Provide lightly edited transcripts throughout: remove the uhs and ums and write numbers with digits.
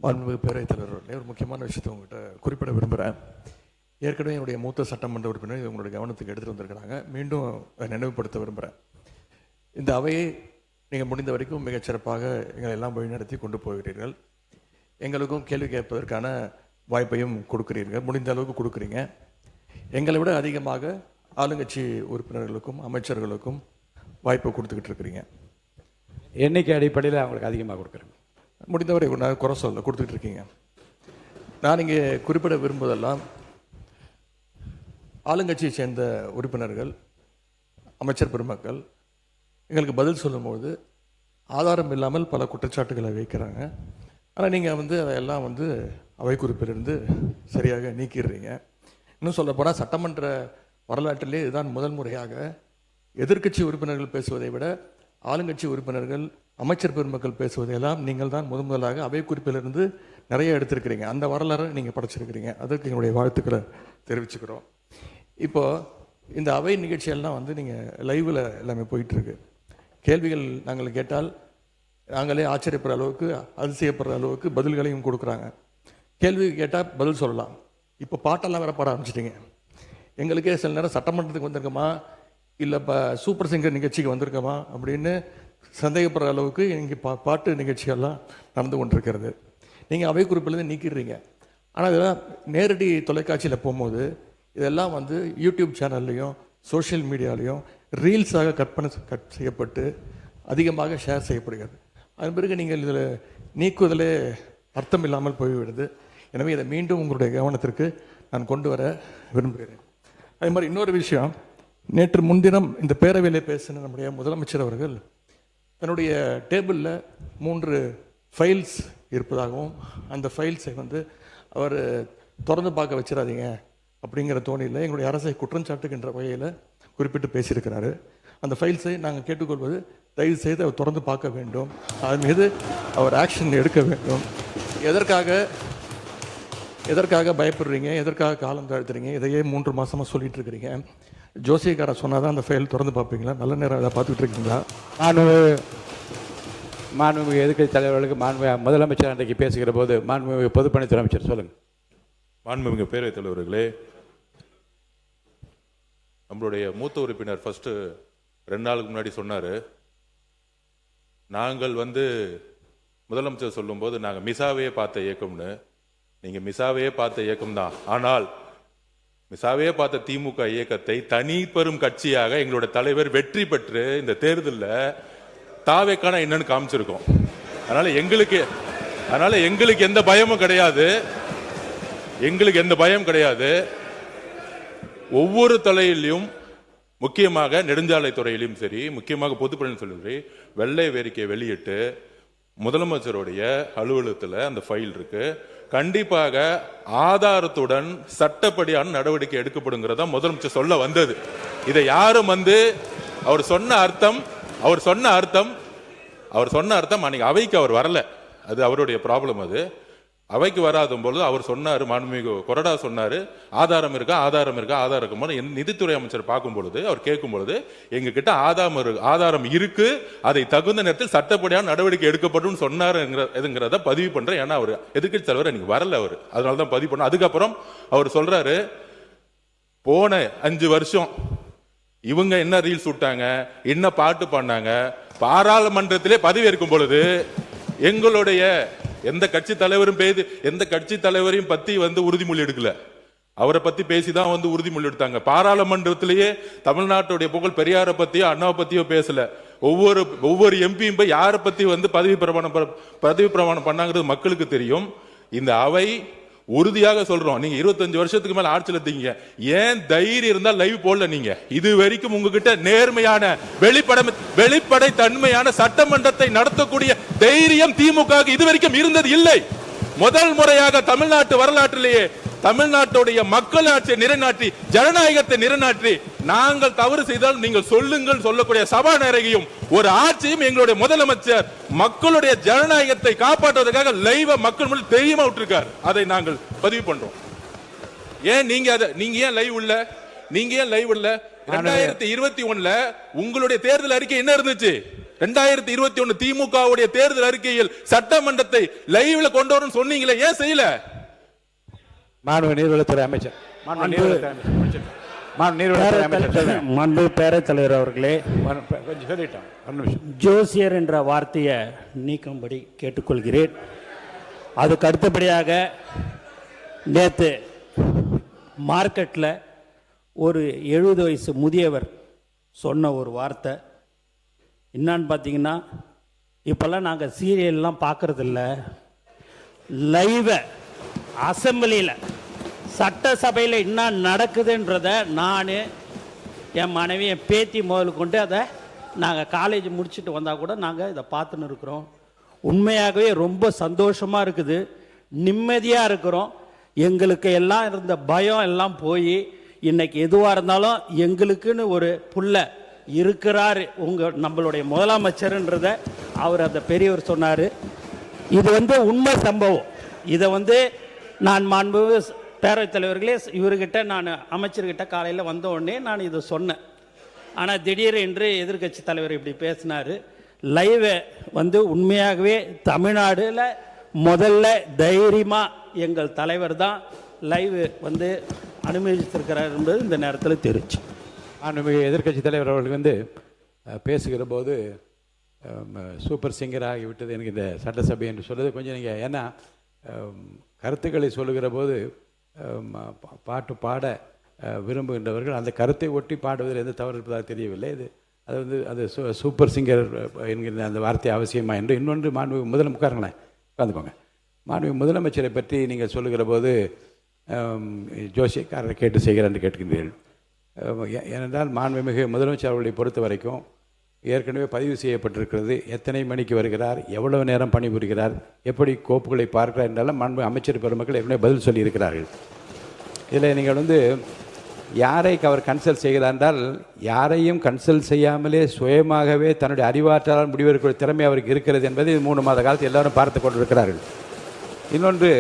மாண்புமிகு பேரவைத் தலைவர் ஒரு முக்கியமான விஷயத்தை உங்கள்கிட்ட குறிப்பிட விரும்புகிறேன். ஏற்கனவே என்னுடைய மூத்த சட்டமன்ற உறுப்பினர் இது உங்களுடைய கவனத்துக்கு எடுத்துகிட்டு வந்திருக்கிறாங்க. மீண்டும் அதை நினைவுபடுத்த விரும்புகிறேன். இந்த அவையை நீங்கள் முடிந்த வரைக்கும் மிகச்சிறப்பாக எங்களை எல்லாம் வழிநடத்தி கொண்டு போகிறீர்கள். எங்களுக்கும் கேள்வி கேட்பதற்கான வாய்ப்பையும் கொடுக்குறீர்கள், முடிந்த அளவுக்கு கொடுக்குறீங்க. எங்களை விட அதிகமாக ஆளுங்கட்சி உறுப்பினர்களுக்கும் அமைச்சர்களுக்கும் வாய்ப்பை கொடுத்துக்கிட்டு இருக்கிறீங்க. எண்ணிக்கை அடிப்படையில் அவங்களுக்கு அதிகமாக கொடுக்குறேங்க. முடிந்தவரை நான் குறை சொல்ல கொடுத்துக்கிட்டு இருக்கீங்க. நான் இங்கே குறிப்பிட விரும்புவதெல்லாம் ஆளுங்கட்சியை சேர்ந்த உறுப்பினர்கள், அமைச்சர் பெருமக்கள் எங்களுக்கு பதில் சொல்லும்போது ஆதாரம் இல்லாமல் பல குற்றச்சாட்டுகளை வைக்கிறாங்க. ஆனால் நீங்கள் அதையெல்லாம் அவை குறிப்பிலிருந்து சரியாக நீக்கிடுறீங்க. இன்னும் சொல்லப்போனால் சட்டமன்ற வரலாற்றிலே இதுதான் முதல் முறையாக எதிர்க்கட்சி உறுப்பினர்கள் பேசுவதை விட ஆளுங்கட்சி உறுப்பினர்கள், அமைச்சர் பெருமக்கள் பேசுவதையெல்லாம் நீங்கள் தான் முதலாக அவை குறிப்பிலிருந்து நிறைய எடுத்திருக்கிறீங்க. அந்த வரலாறு நீங்கள் படைச்சிருக்கிறீங்க. அதற்கு எங்களுடைய வாழ்த்துக்களை தெரிவிச்சுக்கிறோம். இப்போது இந்த அவை நிகழ்ச்சியெல்லாம் நீங்கள் லைவில் எல்லாமே போயிட்டுருக்கு. கேள்விகள் நாங்கள் கேட்டால் நாங்களே ஆச்சரியப்படுற அளவுக்கு, அதிசயப்படுற அளவுக்கு பதில்களையும் கொடுக்குறாங்க. கேள்வி கேட்டால் பதில் சொல்லலாம். இப்போ பாட்டெல்லாம் வேற பாட ஆரம்பிச்சிட்டிங்க. எங்களுக்கே சில நேரம் சட்டமன்றத்துக்கு வந்திருக்கோமா இல்லை இப்போ சூப்பர் சிங்கர் நிகழ்ச்சிக்கு வந்திருக்கோமா அப்படின்னு சந்தேகப்படுற அளவுக்கு இங்கே பாட்டு நிகழ்ச்சிகள்லாம் நடந்து கொண்டிருக்கிறது. நீங்கள் அவை குறிப்பிலேருந்து நீக்கிடுறீங்க. ஆனால் இதெல்லாம் நேரடி தொலைக்காட்சியில் போகும்போது இதெல்லாம் யூடியூப் சேனல்லையும் சோஷியல் மீடியாலையும் ரீல்ஸாக கட் செய்யப்பட்டு அதிகமாக ஷேர் செய்யப்படுகிறது. அதன் பிறகு நீங்கள் இதில் நீக்குவதிலே அர்த்தம் இல்லாமல் போய்விடுது. எனவே இதை மீண்டும் உங்களுடைய கவனத்திற்கு நான் கொண்டு வர விரும்புகிறேன். அதே மாதிரி இன்னொரு விஷயம், நேற்று முன்தினம் இந்த பேரவையில் பேசின நம்முடைய முதலமைச்சர் அவர்கள் தன்னுடைய டேபிளில் 3 ஃபைல்ஸ் இருப்பதாகவும் அந்த ஃபைல்ஸை அவர் திறந்து பார்க்க வச்சிடாதீங்க அப்படிங்கிற தோணியில் எங்களுடைய அரசை குற்றஞ்சாட்டுகின்ற வகையில் குறிப்பிட்டு பேசியிருக்கிறாரு. அந்த ஃபைல்ஸை நாங்கள் கேட்டுக்கொள்வது, தயவு செய்து அவர் திறந்து பார்க்க வேண்டும், அதன் மீது அவர் ஆக்ஷன் எடுக்க வேண்டும். எதற்காக பயப்படுறீங்க, எதற்காக காலம் தாழ்த்துறீங்க, இதையே 3 மாதமாக சொல்லிட்டு இருக்கிறீங்க. ஜோசியக்காரன் சொன்னால் தான் அந்த ஃபைல் திறந்து பார்ப்பீங்களா? நல்ல நேரம் அதை பார்த்துக்கிட்டு இருக்கீங்களா? மாண்புமிகு எதிர்க்கட்சி தலைவர்களுக்கு முதலமைச்சர் அன்றைக்கு பேசுகிற போது மாண்புமிகு பொதுப்பணித்துறை அமைச்சர் சொல்லுங்கள். மாண்புமிகு பேரவைத் தலைவர்களே, நம்மளுடைய மூத்த உறுப்பினர் ஃபர்ஸ்ட் 2 நாளுக்கு முன்னாடி சொன்னார், நாங்கள் முதலமைச்சர் சொல்லும்போது நாங்கள் மிசாவையே பார்த்த இயக்கம்னு. நீங்கள் மிசாவையே பார்த்த இயக்கம் தான். ஆனால் மிசாவையே பார்த்த திமுக இயக்கத்தை தனி பெரும் கட்சியாக எங்களுடைய தலைவர் வெற்றி பெற்று இந்த தேர்தலில் தாவேக்கான என்னன்னு காமிச்சிருக்கோம். அதனால எங்களுக்கு எந்த பயமும் கிடையாது. எந்த பயம் கிடையாது. ஒவ்வொரு தலையிலும், முக்கியமாக நெடுஞ்சாலை துறையிலும் சரி, முக்கியமாக பொதுப்பணி சொல்லி வெள்ளை வேறிக்கை வெளியிட்டு முதலமைச்சருடைய அலுவலகத்தில் அந்த ஃபைல் இருக்கு. கண்டிப்பாக ஆதாரத்துடன் சட்டப்படியான நடவடிக்கை எடுக்கப்படுங்கிறதா முதலமைச்சர் சொல்ல வந்தது. இதை யாரும் அவர் சொன்ன அர்த்தம் அன்னைக்கு அவைக்கு அவர் வரல. அது அவருடைய ப்ராப்ளம். அது அவைக்கு வராத பொழுது அவர் சொன்னார், மாண்புமிகு கொறடா சொன்னார், ஆதாரம் இருக்கா. நிதித்துறை அமைச்சர் பார்க்கும் பொழுது, அவர் கேட்கும் பொழுது, எங்க கிட்ட ஆதாரம் இருக்கு, அதை தகுந்த நேரத்தில் சட்டப்படியான நடவடிக்கை எடுக்கப்படும் சொன்னாருங்கிறத பதிவு பண்றேன். ஏன்னா அவர் எதிர்க்கட்சி தலைவர் அன்னைக்கு வரல, அவர் அதனாலதான் பதிவு பண்ண. அதுக்கப்புறம் அவர் சொல்றாரு, போன 5 வருஷம் இவங்க என்ன ரீல்ஸ் விட்டாங்க, என்ன பாட்டு பண்ணாங்க, பாராளுமன்றத்திலே பதவி இருக்கும் பொழுது எங்களுடைய எந்த கட்சி தலைவரையும் பத்தி உறுதிமொழி எடுக்கல. அவரை பத்தி பேசிதான் உறுதிமொழி எடுத்தாங்க. பாராளுமன்றத்திலேயே தமிழ்நாட்டுடைய புகழ் பெரியாரை பத்தியோ அண்ணாவை பத்தியோ பேசல. ஒவ்வொரு எம்பியும் போய் யாரை பத்தி பதவி பிரமாணம் பண்ணாங்கிறது மக்களுக்கு தெரியும். இந்த அவை உறுதியாக சொல்றோம், நீங்க 25 வருஷத்துக்கு மேல ஆட்சியில் இருக்கீங்க, ஏன் தைரியம் இருந்தால் லைவ் போடல? நீங்க இது வரைக்கும் உங்ககிட்ட நேர்மையான வெளிப்படை தன்மையான சட்டமன்றத்தை நடத்தக்கூடிய தைரியம் திமுக இது வரைக்கும் இருந்தது இல்லை. முதல் முறையாக தமிழ்நாட்டு வரலாற்றிலேயே தமிழ்நாட்டுடைய மக்கள் ஆட்சியை நிலைநாட்டி, ஜனநாயகத்தை நிலைநாட்டி, நாங்கள் தவறு செய்தால் நீங்கள் சொல்லுங்கள் சொல்லக்கூடிய சபாநாயகியும் ஒரு ஆட்சியும் எங்களுடைய முதலமைச்சர் மக்களுடைய ஜனநாயகத்தை காப்பாற்றுவதற்காக லைவ் மக்கள் முன் தெரியுமா விட்டுருக்கார். அதை நாங்கள் பதிவு பண்றோம். ஏன் நீங்க ஏன் லைவ் இல்ல? 2021 உங்களுடைய தேர்தல் அறிக்கை என்ன இருந்துச்சு? 2021 திமுகவுடைய தேர்தல் அறிக்கையில் சட்டமன்றத்தை லைவ்ல கொண்டு வரணும்னு சொன்னீங்களே, ஏன் செய்யல? மாண்பு நீர்வளத்துறை அமைச்சர், மாண்பு பேரவைத் தலைவர் அவர்களே, கொஞ்சம் சொல்லிட்டோம், ஒரு நிமிஷம். ஜோசியர் என்ற வார்த்தையை நீக்கும்படி கேட்டுக்கொள்கிறேன். அதுக்கு அடுத்தபடியாக நேற்று மார்க்கெட்டில் ஒரு 70 வயசு முதியவர் சொன்ன ஒரு வார்த்தை என்னான்னு பார்த்தீங்கன்னா, இப்போல்லாம் நாங்கள் சீரியல்லாம் பார்க்குறதில்ல, லைவை அசம்பிளியில் சட்டசபையில் என்ன நடக்குதுன்றத நான், என் மனைவி, என் பேத்தி முதல் கொண்டு அதை நாங்கள் காலேஜ் முடிச்சுட்டு வந்தால் கூட நாங்கள் இதை பார்த்துன்னு இருக்கிறோம். உண்மையாகவே ரொம்ப சந்தோஷமாக இருக்குது, நிம்மதியாக இருக்கிறோம். எங்களுக்கு எல்லாம் இருந்த பயம் எல்லாம் போய் இன்னைக்கு எதுவாக இருந்தாலும் எங்களுக்குன்னு ஒரு புள்ள இருக்கிறார் நம்மளுடைய முதலமைச்சர்ன்றத அவர் அந்த பெரியவர் சொன்னார். இது உண்மை சம்பவம். இதை நான் மாண்பு பேரவைத் தலைவர்களே, இவர்கிட்ட நான் அமைச்சர்கிட்ட காலையில் வந்த உடனே நான் இதை சொன்னேன். ஆனால் திடீரென்று எதிர்க்கட்சி தலைவர் இப்படி பேசினார். லைவை உண்மையாகவே தமிழ்நாடுல முதல்ல தைரியமாக எங்கள் தலைவர் தான் லைவ் அனுமதித்திருக்கிறார் என்பது இந்த நேரத்தில் தெரிஞ்சு. மாண்புமிகு எதிர்க்கட்சி தலைவர் அவர்கள் பேசுகிற போது சூப்பர் சிங்கர் ஆகிவிட்டது எனக்கு இந்த சட்டசபை என்று சொல்வது கொஞ்சம் நீங்கள், ஏன்னா கருத்துக்களை சொல்லுகிற போது பாட்டு பாட விரும்புகின்றவர்கள் அந்த கருத்தை ஒட்டி பாடுவதில் எந்த தவறு இருப்பதாக தெரியவில்லை. அது சூப்பர் சிங்கர் என்கிற அந்த வார்த்தை அவசியமா என்று. இன்னொன்று, மாண்புமிகு உட்காருங்களேன், உட்காந்துக்கோங்க. மாண்புமிகு முதலமைச்சரை பற்றி நீங்கள் சொல்லுகிற போது ஜோசியக்காரரை கேட்டு செய்கிறார் என்று கேட்கின்றீர்கள். ஏனென்றால் மாண்புமிகு முதலமைச்சர் அவர்களை பொறுத்த வரைக்கும் ஏற்கனவே பதிவு செய்யப்பட்டிருக்கிறது. எத்தனை மணிக்கு வருகிறார், எவ்வளவு நேரம் பணிபுரிகிறார், எப்படி கோப்புகளை பார்க்கிறார் என்றாலும் மாண்பு அமைச்சர் பெருமக்கள் ஏற்கனவே பதில் சொல்லியிருக்கிறார்கள். இதில் நீங்கள் யாரை அவர் கன்சல்ட் செய்கிறார் என்றால், யாரையும் கன்சல்ட் செய்யாமலே சுயமாகவே தன்னுடைய அறிவாற்றலால் முடிவெடுக்கிற திறமை அவருக்கு இருக்கிறது என்பதை 3 மாத காலத்தில் எல்லாரும் பார்த்து கொண்டிருக்கிறார்கள். இன்னொன்று,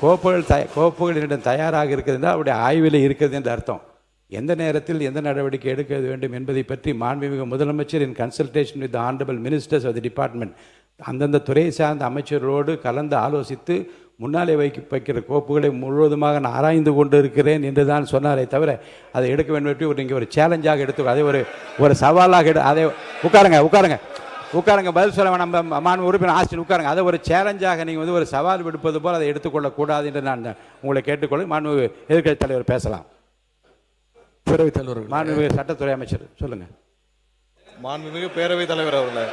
கோப்புகள் என்னிடம் தயாராக இருக்கிறது என்றால் அவருடைய ஆய்வில் இருக்கிறது என்று அர்த்தம். எந்த நேரத்தில் எந்த நடவடிக்கை எடுக்க வேண்டும் என்பதை பற்றி மாண்புமிகு முதலமைச்சர் இன் consultation with honourable ministers of the department அந்தந்த துறை சார்ந்த அமைச்சர்களோடு கலந்து ஆலோசித்து முன்னாலே வைக்கிற கோப்புகளை முழுவதுமாக நான் ஆராய்ந்து கொண்டு இருக்கிறேன் என்று தான் சொன்னாரே தவிர அதை எடுக்க வேண்டும் நீங்கள் ஒரு சேலஞ்சாக எடுத்து அதை ஒரு சவாலாக அதை உட்காருங்க பதில் சொல்ல நம்ம மாண்பு உறுப்பினர் ஆஸ்டின் உட்காருங்க. அதை ஒரு சேலஞ்சாக நீங்கள் ஒரு சவால் விடுப்பது போல் அதை எடுத்துக்கொள்ளக்கூடாது என்று நான் உங்களை கேட்டுக்கொள்ள. மாண்பு எதிர்க்கட்சி தலைவர் பேசலாம். பேரவைத் தலைவர், மாண்புமிகு சட்டத்துறை அமைச்சர் சொல்லுங்க. மாண்புமிகு பேரவைத் தலைவர் அவர்களே,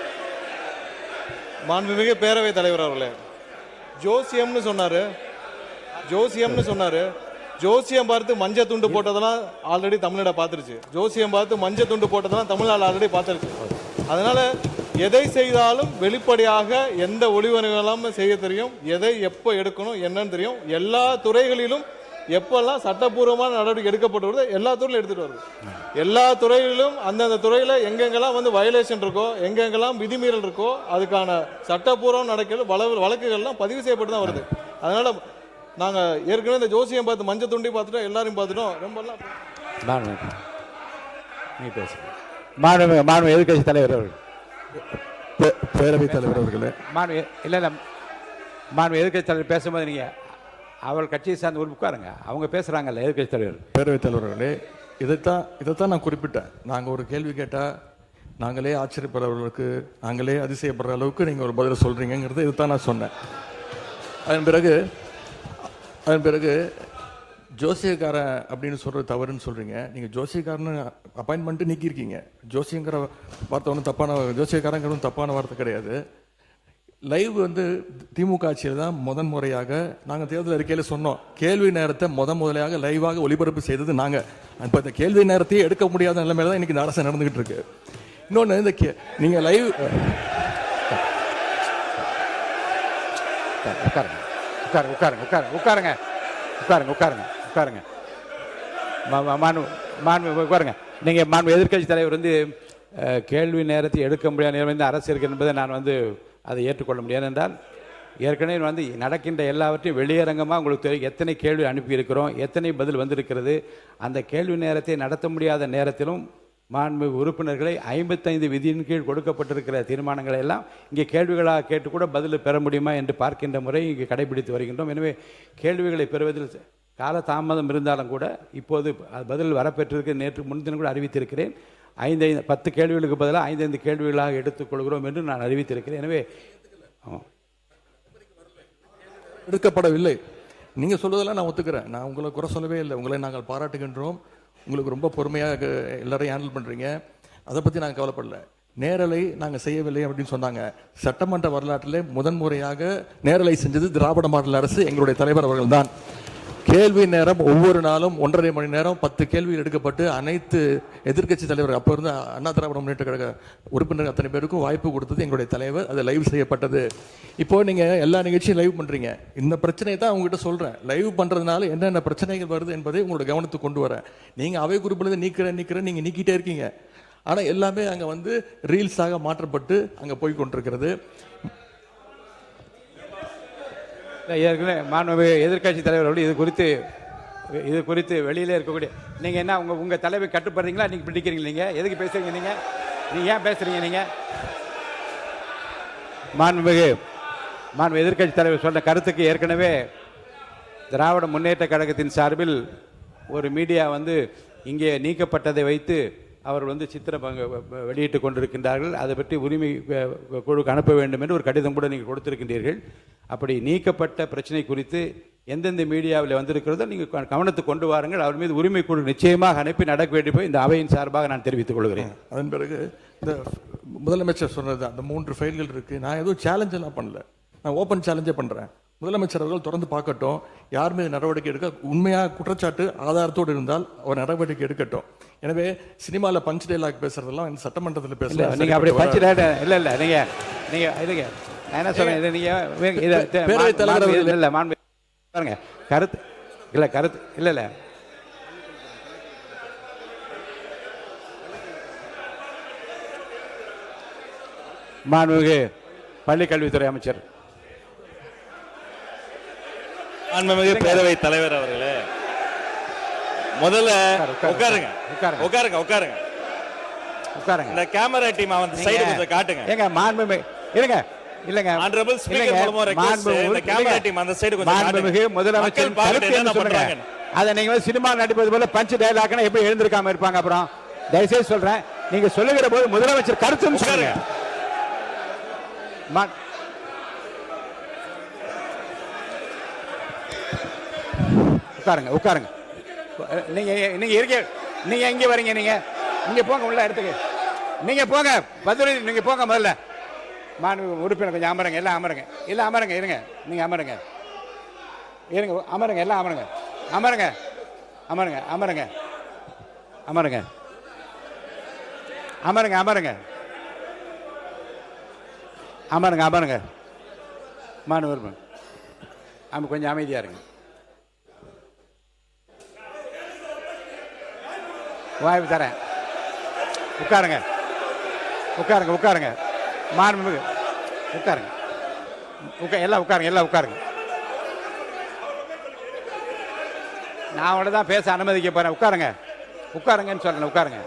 மாண்புமிகு பேரவைத் தலைவர் அவர்களே, ஜோசியம்னு சொன்னாரு. ஜோசியம் பார்த்து மஞ்சள் துண்டு போட்டதெல்லாம் ஆல்ரெடி தமிழ்நாடு பார்த்துருச்சு. ஜோசியம் பார்த்து மஞ்சள் துண்டு போட்டதெல்லாம் தமிழ்நாடு ஆல்ரெடி பார்த்துருச்சு. அதனால எதை செய்தாலும் வெளிப்படையாக எந்த ஒளிவரையும் செய்ய தெரியும், எதை எப்போ எடுக்கணும் என்னன்னு தெரியும். எல்லா துறைகளிலும் எப்பெல்லாம் சட்டப்பூர்வமான நடவடிக்கை எடுக்கப்பட்டு வருது எல்லா துறையிலும் எடுத்துட்டு வருது. எல்லா துறைகளிலும் அந்தந்த துறையில எங்கெங்கெல்லாம் வயலேஷன் இருக்கோ, எங்கெங்கெல்லாம் விதிமீறல் இருக்கோ, அதுக்கான சட்டப்பூர்வம் நடக்கிற வழக்குகள்லாம் பதிவு செய்யப்பட்டு தான் வருது. அதனால நாங்க ஏற்கனவே இந்த ஜோசியம் பார்த்து மஞ்சள் துண்டி பார்த்துட்டோம், எல்லாரையும் பார்த்துட்டோம். ரொம்ப எதிர்க்கட்சி தலைவர் அவர்கள், பேரவைத் தலைவர் அவர்களே, எதிர்க்கட்சி தலைவர் பேசும்போது நீங்க அவள் கட்சியை சார்ந்த ஒரு உட்காருங்க, அவங்க பேசுறாங்கல்ல எதிர்க்கட்சி தலைவர். பேரவைத் தலைவர்களே, இதைத்தான் நான் குறிப்பிட்டேன். நாங்கள் ஒரு கேள்வி கேட்டால் நாங்களே ஆச்சரியப்படுறவர்களுக்கு, நாங்களே அதிசயப்படுற அளவுக்கு நீங்கள் ஒரு பதிலை சொல்கிறீங்கிறது இதைத்தான் நான் சொன்னேன். அதன் பிறகு ஜோசியக்காரன் அப்படின்னு சொல்கிறது தவறுன்னு சொல்கிறீங்க. நீங்கள் ஜோசியக்காரன்னு அப்பாயின்மெண்ட்டு நீக்கியிருக்கீங்க. ஜோசியங்கிற வார்த்தை ஒன்றும் ஜோசியக்காரங்கிறது தப்பான வார்த்தை கிடையாது. லைவ் திமுக ஆட்சியில் தான் முறையாக நாங்கள் தேர்தல் அறிக்கையில் சொன்னோம், கேள்வி நேரத்தை முதலையாக லைவாக ஒளிபரப்பு செய்தது நாங்கள். இப்போ இந்த கேள்வி நேரத்தையே எடுக்க முடியாத நிலைமையில தான் இன்றைக்கி இந்த அரசு நடந்துகிட்டு இருக்கு. இன்னொன்று, நீங்கள் லைவ் உட்காருங்க. நீங்கள் எதிர்க்கட்சி தலைவர் கேள்வி நேரத்தை எடுக்க முடியாத நிலைமை அரசு இருக்கு என்பதை நான் அதை ஏற்றுக்கொள்ள முடியாது. என்றால் ஏற்கனவே நடக்கின்ற எல்லாவற்றையும் வெளியரங்கமாக உங்களுக்கு தெரியும். எத்தனை கேள்வி அனுப்பியிருக்கிறோம், எத்தனை பதில் வந்திருக்கிறது. அந்த கேள்வி நேரத்தை நடத்த முடியாத நேரத்திலும் மாண்புமிகு உறுப்பினர்களை 55 விதியின் கீழ் கொடுக்கப்பட்டிருக்கிற தீர்மானங்களை எல்லாம் இங்கே கேள்விகளாக கேட்டு கூட பதில் பெற முடியுமா என்று பார்க்கின்ற முறை இங்கே கடைபிடித்து வருகின்றோம். எனவே கேள்விகளை பெறுவதில் கால தாமதம் இருந்தாலும் கூட இப்போது பதில் வரப்பெற்றிருக்க நேற்று முன்தினம் கூட அறிவித்திருக்கிறேன். 10 கேள்விகளுக்கு பதிலாக 5 கேள்விகளாக எடுத்துக்கொள்கிறோம் என்று நான் அறிவித்திருக்கிறேன். எனவே எடுக்கப்படவில்லை. நீங்க சொல்வதெல்லாம் நான் ஒத்துக்கிறேன். நான் உங்களை குறை சொல்லவே இல்லை. உங்களை நாங்கள் பாராட்டுகின்றோம். உங்களுக்கு ரொம்ப பொறுமையாக எல்லாரையும் ஹேண்டில் பண்றீங்க. அதை பத்தி நாங்கள் கவலைப்படல. நேரலை நாங்கள் செய்யவில்லை அப்படின்னு சொன்னாங்க. சட்டமன்ற வரலாற்றிலே முதன்முறையாக நேரலை செஞ்சது திராவிட மாடல் அரசு, எங்களுடைய தலைவர் அவர்கள் தான். கேள்வி நேரம் ஒவ்வொரு நாளும் 1.5 மணி நேரம் 10 கேள்விகள் எடுக்கப்பட்டு அனைத்து எதிர்க்கட்சி தலைவர் அப்போ இருந்த அண்ணா திராவிட முன்னேற்ற கழக உறுப்பினர்கள் அத்தனை பேருக்கும் வாய்ப்பு கொடுத்தது எங்களுடைய தலைவர். அது லைவ் செய்யப்பட்டது. இப்போ நீங்க எல்லா நிகழ்ச்சியும் லைவ் பண்றீங்க. இந்த பிரச்சனையை தான் உங்ககிட்ட சொல்றேன். லைவ் பண்றதுனால என்னென்ன பிரச்சனைகள் வருது என்பதை உங்களோட கவனத்துக்கு கொண்டு வரேன். நீங்க அவை குறிப்பில் நீக்கிறேன் நீங்க நீக்கிட்டே இருக்கீங்க. ஆனா எல்லாமே அங்க வந்து ரீல்ஸாக மாற்றப்பட்டு அங்க போய் கொண்டிருக்கிறது. ஏற்கனவே மாண்புமிகு எதிர்க்கட்சி தலைவர்கள் இது குறித்து வெளியிலே இருக்கக்கூடிய நீங்கள் என்ன உங்கள் தலைவை கட்டுப்படுறீங்களா? நீங்கள் பிடிக்கிறீங்க? நீங்கள் எதுக்கு பேசுறீங்க? நீங்கள் ஏன் பேசுறீங்க? நீங்கள் மாண்புமிகு எதிர்க்கட்சி தலைவர் சொன்ன கருத்துக்கு ஏற்கனவே திராவிட முன்னேற்ற கழகத்தின் சார்பில் ஒரு மீடியா வந்து இங்கே நீக்கப்பட்டதை வைத்து அவர்கள் சித்திரம் வெளியிட்டு கொண்டிருக்கின்றார்கள். அதை பற்றி உரிமை குழுக்கு அனுப்ப வேண்டும் என்று ஒரு கடிதம் கூட நீங்கள் கொடுத்திருக்கின்றீர்கள். அப்படி நீக்கப்பட்ட பிரச்சனை குறித்து எந்தெந்த மீடியாவில் வந்திருக்கிறதோ நீங்கள் கவனத்துக்கு கொண்டு வாருங்கள். அவர் மீது உரிமை குழு நிச்சயமாக அனுப்பி நடக்க வேண்டிய இந்த அவையின் சார்பாக நான் தெரிவித்துக் கொள்கிறேன். அதன் பிறகு இந்த முதலமைச்சர் சொன்னது அந்த 3 ஃபைல்கள் இருக்கு. நான் எதுவும் சேலஞ்ச் எல்லாம் பண்ணல. நான் ஓப்பன் சேலஞ்சே பண்றேன். முதலமைச்சர் அவர்கள் தொடர்ந்து பார்க்கட்டும். யார் மீது நடவடிக்கை எடுக்க உண்மையாக குற்றச்சாட்டு ஆதாரத்தோடு இருந்தால் அவர் நடவடிக்கை எடுக்கட்டும். எனவே சினிமாவில் பஞ்ச் டைலாக் பேசுறதெல்லாம் இந்த சட்டமன்றத்தில் பேசல. நீங்க அப்படி பஞ்ச் டைலாக் இல்ல நீங்க இதுங்க நான் என்ன சொல்றேன், இதை நீங்க பேரவைத் தலைவர் இல்ல மாண்பு பாருங்க கருத்து இல்ல மாண்புமிகு பள்ளிக்கல்வித்துறை அமைச்சர். மாண்புமிகு பேரவைத் தலைவர் அவர்களே, முதல்ல உட்காருங்க. இந்த கேமரா டீம் வந்து சைடு கொஞ்சம் காட்டுங்க. ஏங்க மாண்புமிகு இருங்க இல்லங்க ஆனரபிள் ஸ்பீக்கர் மூலமா ரெக்வெஸ்ட் இந்த கேமரா டீம் அந்த சைடு கொஞ்சம் மாண்புமிகு முதலமைச்சர் கருத்து என்ன சொல்றாங்க? அத நீங்க சினிமா நடிப்பது போல பஞ்ச் டயலாக்னா எப்படி எழுந்திருக்காம இருப்பாங்க? அப்புறம் தயவுசெய்து சொல்றேன், நீங்க சொல்லுகிற போது முதலமைச்சர் கருத்துன்னு சொல்லுங்க. உட்காருங்க. நீங்க எங்க வரீங்க? நீங்க போங்க உள்ள இடத்துக்கு. நீங்க போங்க பதில் நீங்க போங்க. முதல்ல மாண்பு உறுப்பினர் கொஞ்சம் அமருங்க. எல்லாம் அமருங்க. இருங்க. நீங்க அமருங்க. எல்லாம் அமருங்க. மாண்பு உறுப்பினர் கொஞ்சம் அமைதியா இருங்க. வாய்ப்பு தரேன். உட்காருங்க. மாண்புமிகு எல்லாம் உட்காருங்க. நான் அவங்கள தான் பேச அனுமதிக்க போறேன். உட்காருங்கன்னு சொல்றேன். உட்காருங்க.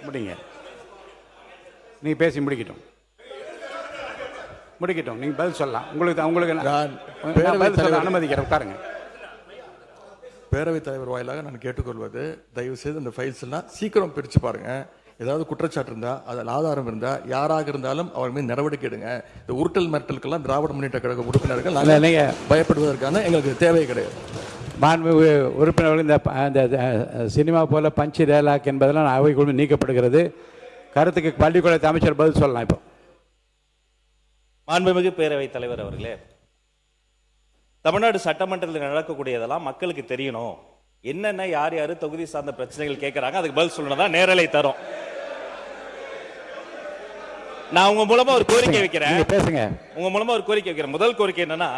முடிங்க. நீங்க பேசி முடிக்கட்டும். நீங்க பதில் சொல்லலாம். உங்களுக்கு பதில் சொல்ல அனுமதிக்கிறேன். உட்காருங்க. பேரவைத் தலைவர் வாயிலாக நான் கேட்டுக்கொள்வது, தயவு செய்து இந்த ஃபைல்ஸ் எல்லாம் சீக்கிரம் பிரித்து பாருங்க. ஏதாவது குற்றச்சாட்டு இருந்தா, அதில் ஆதாரம் இருந்தா, யாராக இருந்தாலும் அவர் மீது நடவடிக்கை எடுங்க. இந்த உருட்டல் மிரட்டலுக்கெல்லாம் திராவிட முன்னேற்ற கழக உறுப்பினர்கள் பயப்படுவதற்கான எங்களுக்கு தேவை கிடையாது. மாண்புமிகு உறுப்பினர்கள் இந்த சினிமா போல பஞ்ச் டயலாக் என்பதெல்லாம் அவைக்குழு நீக்கப்படுகிறது. கருத்துக்கு பள்ளிக்கூடத்து அமைச்சர் பதில் சொல்லலாம். இப்போ மாண்புமிகு பேரவைத் தலைவர் அவர்களே, தமிழ்நாடு சட்டமன்றத்தில் நடக்கக்கூடியதெல்லாம் மக்களுக்கு தெரியணும். என்னென்ன யார் தொகுதி சார்ந்த பிரச்சனைகள் கேட்கறாங்க, அதுக்கு பதில் சொல்லணும் தான் நேரலை தரும். நான் உங்க மூலமா ஒரு கோரிக்கை வைக்கிறேன். முதல் கோரிக்கை என்னன்னா,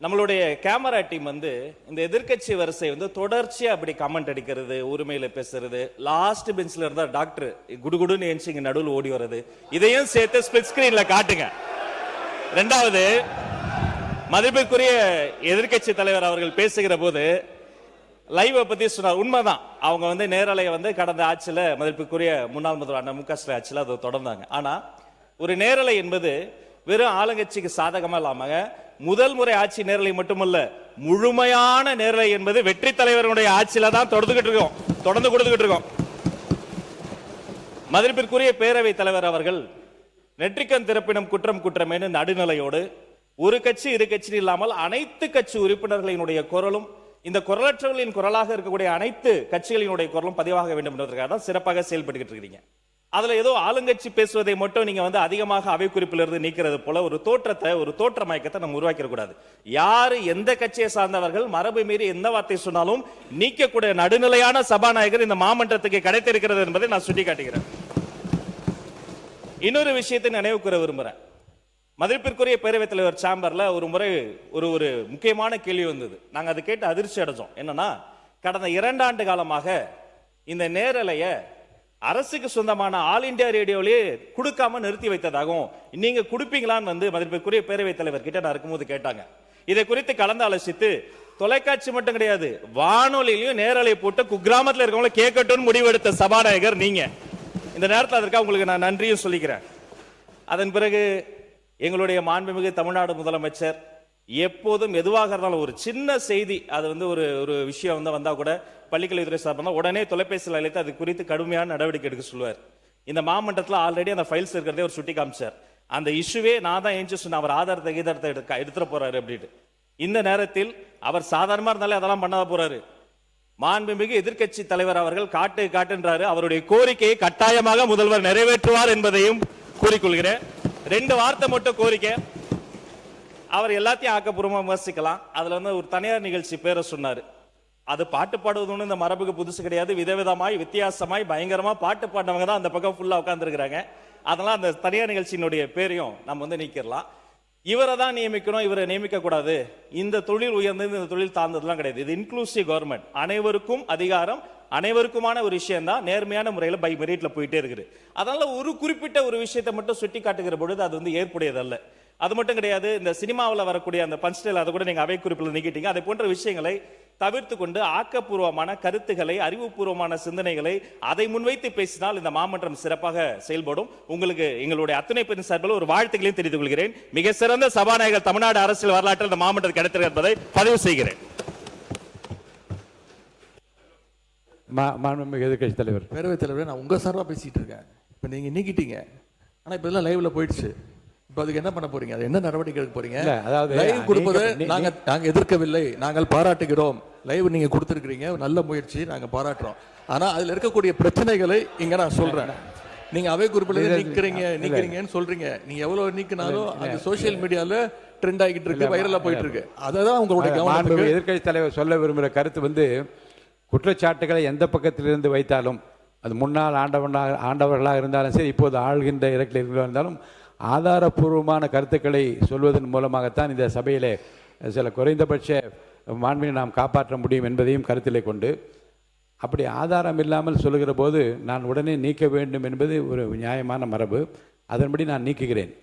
நம்மளுடைய கேமரா டீம் இந்த எதிர்க்கட்சி வரிசை தொடர்ச்சியா அப்படி கமெண்ட் அடிக்கிறது, உரிமையில பேசுறது, லாஸ்ட் பெஞ்ச்ல இருந்தா டாக்டர் குடுகுடுன்னு எஞ்சிங்க நடுவில் ஓடி வர்றது, இதையும் சேர்த்து ஸ்பிளிட் ஸ்கிரீன்ல காட்டுங்க. ரெண்டாவது, மதிப்பிற்குரிய எதிர்க்கட்சி தலைவர் அவர்கள் பேசுகிற போது லைவை பத்தி சொன்னார். உண்மைதான், அவங்க வந்து நேரலையை வந்து கடந்த ஆட்சியில மதிப்பிற்குரிய முன்னாள் முதல்வர் அண்ணன் மு.க. ஸ்டாலின் ஆட்சியில அதை தொடர்ந்தாங்க. ஆனா ஒரு நேரலை என்பது வெறும் ஆளுங்கட்சிக்கு சாதகமா இல்லாம முதல் முறை ஆட்சி நேரலை மட்டுமல்ல, முழுமையான நேரலை என்பது வெற்றி தலைவருடைய ஆட்சியில தான் தொடர்ந்து கொடுத்துக்கிட்டு இருக்கோம். மதிப்பிற்குரிய பேரவை தலைவர் அவர்கள் நெற்றிக்கண் திறப்பினும் குற்றம் குற்றமேனு நடுநிலையோடு ஒரு கட்சி இரு கட்சி இல்லாமல் அனைத்து கட்சி உறுப்பினர்களினுடைய குரலும், இந்த குரலற்றவர்களின் குரலாக இருக்கக்கூடிய அனைத்து கட்சிகளினுடைய குரலும் பதிவாக வேண்டும் என்பதற்காக தான் சிறப்பாக செயல்பட்டு இருக்கீங்க. அதுல ஏதோ ஆளுங்கட்சி பேசுவதை மட்டும் நீங்க வந்து அதிகமாக அவை குறிப்பிலிருந்து நீக்கிறது போல ஒரு தோற்ற மயக்கத்தை நம்ம உருவாக்கிட கூடாது. யாரு எந்த கட்சியை சார்ந்தவர்கள் மரபு மீறி எந்த வார்த்தை சொன்னாலும் நீக்கக்கூடிய நடுநிலையான சபாநாயகர் இந்த மாமன்றத்துக்கு கிடைத்திருக்கிறது என்பதை நான் சுட்டிக்காட்டுகிறேன். இன்னொரு விஷயத்தை நினைவு கூற விரும்புறேன். மதிப்பிற்குரிய பேரவைத் தலைவர் சாம்பர்ல ஒரு முறை ஒரு முக்கியமான கேள்வி வந்தது. நாங்க அதை கேட்டு அதிர்ச்சி அடைஞ்சோம். என்னன்னா, கடந்த 2 ஆண்டு காலமாக இந்த நேரலைய அரசுக்கு சொந்தமான ஆல் இந்தியா ரேடியோலயே கொடுக்காம நிறுத்தி வைத்ததாகவும், நீங்க கொடுப்பீங்களான்னு வந்து மதிப்பிற்குரிய பேரவைத் தலைவர் கிட்ட நான் இருக்கும்போது கேட்டாங்க. இதை குறித்து கலந்து ஆலோசித்து தொலைக்காட்சி மட்டும் கிடையாது, வானொலியிலையும் நேரலை போட்டு குக்கிராமத்தில் இருக்கவங்கள கேட்கட்டும் முடிவெடுத்த சபாநாயகர் நீங்க. இந்த நேரத்தில் அதற்காக உங்களுக்கு நான் நன்றியும் சொல்லிக்கிறேன். அதன் பிறகு எங்களுடைய மாண்புமிகு தமிழ்நாடு முதலமைச்சர் எப்போதும் எதுவாக இருந்தாலும் ஒரு சின்ன செய்தி, அது வந்து ஒரு விஷயம் வந்து வந்தா கூட பள்ளிக்கல்வித்துறை சார்பாக உடனே தொலைபேசியில் அழைத்து அது குறித்து கடுமையான நடவடிக்கை எடுக்க சொல்லுவார். இந்த மாமன்றத்தில் ஆல்ரெடி அந்த ஃபைல்ஸ் இருக்கிறதே ஒரு சுட்டி காமிச்சார். அந்த இஷ்யூவே நான் தான் ஏஞ்சி சொன்ன, அவர் ஆதாரத்தை எடுத்துட போறாரு அப்படின்னு. இந்த நேரத்தில் அவர் சாதாரணமா இருந்தாலே அதெல்லாம் பண்ணாத போறாரு. மாண்புமிகு எதிர்க்கட்சி தலைவர் அவர்கள் காட்டுன்றாரு. அவருடைய கோரிக்கையை கட்டாயமாக முதல்வர் நிறைவேற்றுவார் என்பதையும் கூறிக்கொள்கிறேன். 2 வார்த்தை மட்டும் கோரிக்கை. அவர் எல்லாத்தையும் ஆக்கப்பூர்வமா விமர்சிக்கலாம். அதுல வந்து ஒரு தனியார் நிகழ்ச்சி பேரை சொன்னாரு. அது பாட்டு பாடுவது இந்த மரபுக்கு புதுசு கிடையாது. விதவிதமாய் வித்தியாசமாய் பயங்கரமா பாட்டு பாடினவங்க தான் அந்த பக்கம் ஃபுல்லா உட்கார்ந்துருக்கிறாங்க. அதெல்லாம் அந்த தனியார் நிகழ்ச்சியினுடைய பேரையும் நம்ம வந்து நீக்கிடலாம். இவரை தான் நியமிக்கணும், இவரை நியமிக்க கூடாது. இந்த தொழில் உயர்ந்தது, இந்த தொழில் தாழ்ந்ததுலாம் கிடையாது. இது இன்க்ளூசிவ் கவர்மெண்ட், அனைவருக்கும் அதிகாரம், அனைவருக்குமான ஒரு விஷயம் தான் நேர்மையான முறையில் பை மெரிட்ல போயிட்டே இருக்குது. அதனால ஒரு குறிப்பிட்ட ஒரு விஷயத்தை மட்டும் சுட்டி காட்டுகிற பொழுது அது வந்து ஏற்புடையதல்ல. அது மட்டும் கிடையாது, இந்த சினிமாவில் வரக்கூடிய அந்த பஞ்ச்டேல் அதை கூட நீங்க அவை குறிப்பில் நீக்கிட்டீங்க. அதை போன்ற விஷயங்களை தவிர்த்து கொண்டு ஆக்கப்பூர்வமான கருத்துக்களை, அறிவுபூர்வமான சிந்தனைகளை அதை முன்வைத்து பேசினால் இந்த மாமன்றம் சிறப்பாக செயல்படும். உங்களுக்கு எங்களுடைய அத்தனை பேரின் சார்பில் ஒரு வாழ்த்துக்களையும் தெரிவித்துக் கொள்கிறேன். மிக சிறந்த சபாநாயகர் தமிழ்நாடு அரசியல் வரலாற்றில் இந்த மாமன்றம் கிடைத்திருக்கிறது என்பதை பதிவு செய்கிறேன். மாண்புமிகு எதிர்க்கட்சி தலைவர். பேரவைத் தலைவரே, நான் உங்க சார்பாக பேசிட்டு இருக்கேன். இப்போ நீங்க நீக்கிட்டீங்க, ஆனா இப்போ இதெல்லாம் லைவ்ல போயிடுச்சு. இப்போ அதுக்கு என்ன பண்ண போறீங்க? அது என்ன நடவடிக்கை எடுக்க போறீங்க? அதாவது லைவ் கொடுப்பதை நாங்க எதிர்க்கவில்லை, நாங்கள் பாராட்டுகிறோம். லைவ் நீங்க கொடுத்துருக்கீங்க, நல்ல முயற்சி, நாங்க பாராட்டுறோம். ஆனா அதுல இருக்கக்கூடிய பிரச்சனைகளை இங்க நான் சொல்றேன். நீங்க அவை குறிப்பில் நீக்கிறீங்கன்னு சொல்றீங்க. நீங்க எவ்வளவு நீக்கினாலும் அது சோசியல் மீடியால ட்ரெண்ட் ஆகிட்டு இருக்கு, வைரலா போயிட்டு இருக்கு. அதான் உங்களுடைய கவனம். எதிர்க்கட்சி தலைவர் சொல்ல விரும்புகிற கருத்து வந்து, குற்றச்சாட்டுகளை எந்த பக்கத்திலிருந்து வைத்தாலும், அது முன்னாள் ஆண்டவர்களாக இருந்தாலும் சரி, இப்போது ஆள்கின்ற இறக்கில் இருந்தாலும், ஆதாரபூர்வமான கருத்துக்களை சொல்வதன் மூலமாகத்தான் இந்த சபையிலே சில குறைந்தபட்ச மாண்பினை நாம் காப்பாற்ற முடியும் என்பதையும் கருத்திலே கொண்டு, அப்படி ஆதாரம் இல்லாமல் சொல்லுகிற போது நான் உடனே நீக்க வேண்டும் என்பது ஒரு நியாயமான மரபு. அதன்படி நான் நீக்குகிறேன்.